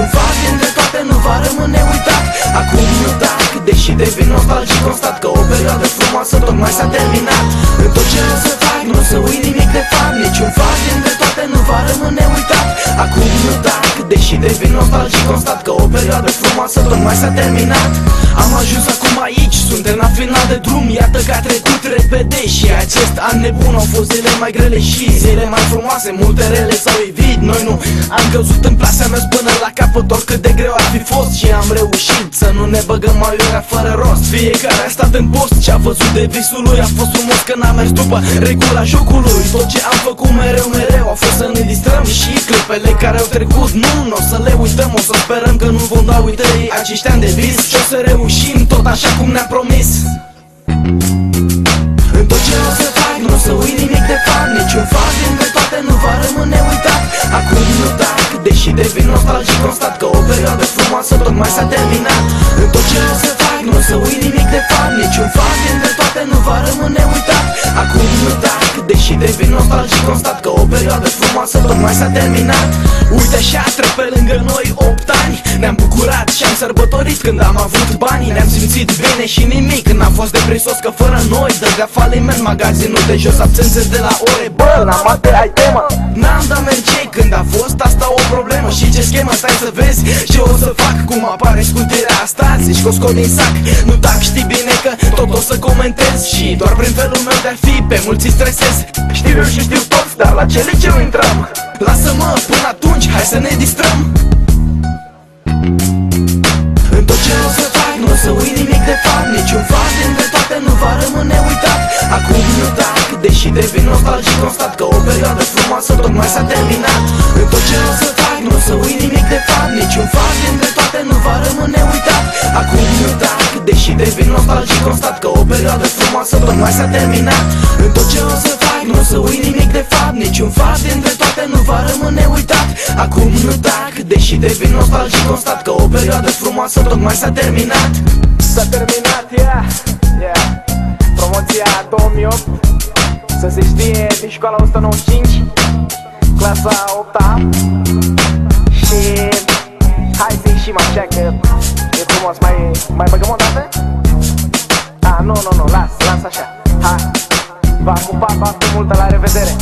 Niciun faz dintre toate nu va rămâne uitat. Acum nu tac, deși devin nostalgic, constat că o perioadă frumoasă tocmai s-a terminat. În tot ce o să fac, nu o să uit nimic de fapt. Niciun faz dintre toate nu va rămâne uitat. Acum nu tac, deși devin nostalgic, constat că o perioadă frumoasă tocmai s-a terminat. Am ajuns acum aici, suntem la final de drum. Iată că a trecut repede și acest an nebun. Au fost zile mai grele și zile mai frumoase. Multe rele s-au evit, noi nu am căzut în plasa mea până la capăt. Oricât de greu ar fi fost și am reușit să nu ne băgăm aiurea fără rost. Fiecare a stat în post, ce-a văzut de visul lui a fost frumos că n-a mers după regula jocului. Tot ce am făcut mereu a fost să ne distrăm și clipele care au trecut nu o să le uităm. O să sperăm că nu vom da uitări acești ani de vis și o să reușim tot așa cum ne-am promis. În tot ce o să fac, nu o să uit nimic de fapt. Niciun faz dintre toate nu va rămâne uitat. Acum nu tac, deși devin nostalgic, constat că o perioadă frumoasă tocmai s-a terminat. În tot ce o să fac, nu o să uit nimic de fapt. Niciun faz dintre toate nu va rămâne uitat. Acum nu tac, deși devin nostalgic, constat că o perioadă frumoasă tocmai s-a terminat. Uite așa, trec pe lângă noi 8 ani. Ne-am bucurat și am sărbătorit când am avut bani. Ne-am simțit bine și nimic, n-am fost depresos că fără noi dădea faliment magazinul de jos, absențe de la ore. Bă, n-am alte ai temă. N-am dat merge când a fost asta o problemă. Și ce schemă, stai să vezi ce o să fac. Cum apare scutirea asta, zici că o scot din sac. Nu tac, știi bine că tot o să comentez. Și doar prin felul meu de-a fi pe mulți stresez. Știu eu și știu toți, dar la ce liceu intrăm? Lasă-mă, până atunci, hai să ne distrăm. În tot ce o să fac, nu o să uit nimic de fapt. Niciun faz dintre toate nu va rămâne uitat. Acum nu tac, deși devin nostalgic, constat că o perioadă frumoasă tocmai s-a terminat. În tot ce o să fac, nu o să uit nimic de fapt. Niciun faz dintre toate nu va rămâne uitat. Acum nu tac, deși devin nostalgic, constat că o perioadă frumoasă tocmai s-a terminat. În tot ce o să fac, nu o să uit nimic de fapt. Niciun faz dintre toate nu va rămâne uitat. Acum nu tac, deși devin nostalgic, constat că o perioadă frumoasă tocmai s-a terminat. S-a terminat, yeah. Promoția 2008, să se știe, din școala 195, clasa 8-a. Și hai să ieșim așa că e frumos, mai băgăm o dată? Nu, las așa. Hai, v-am pupat, v-am multă, la revedere.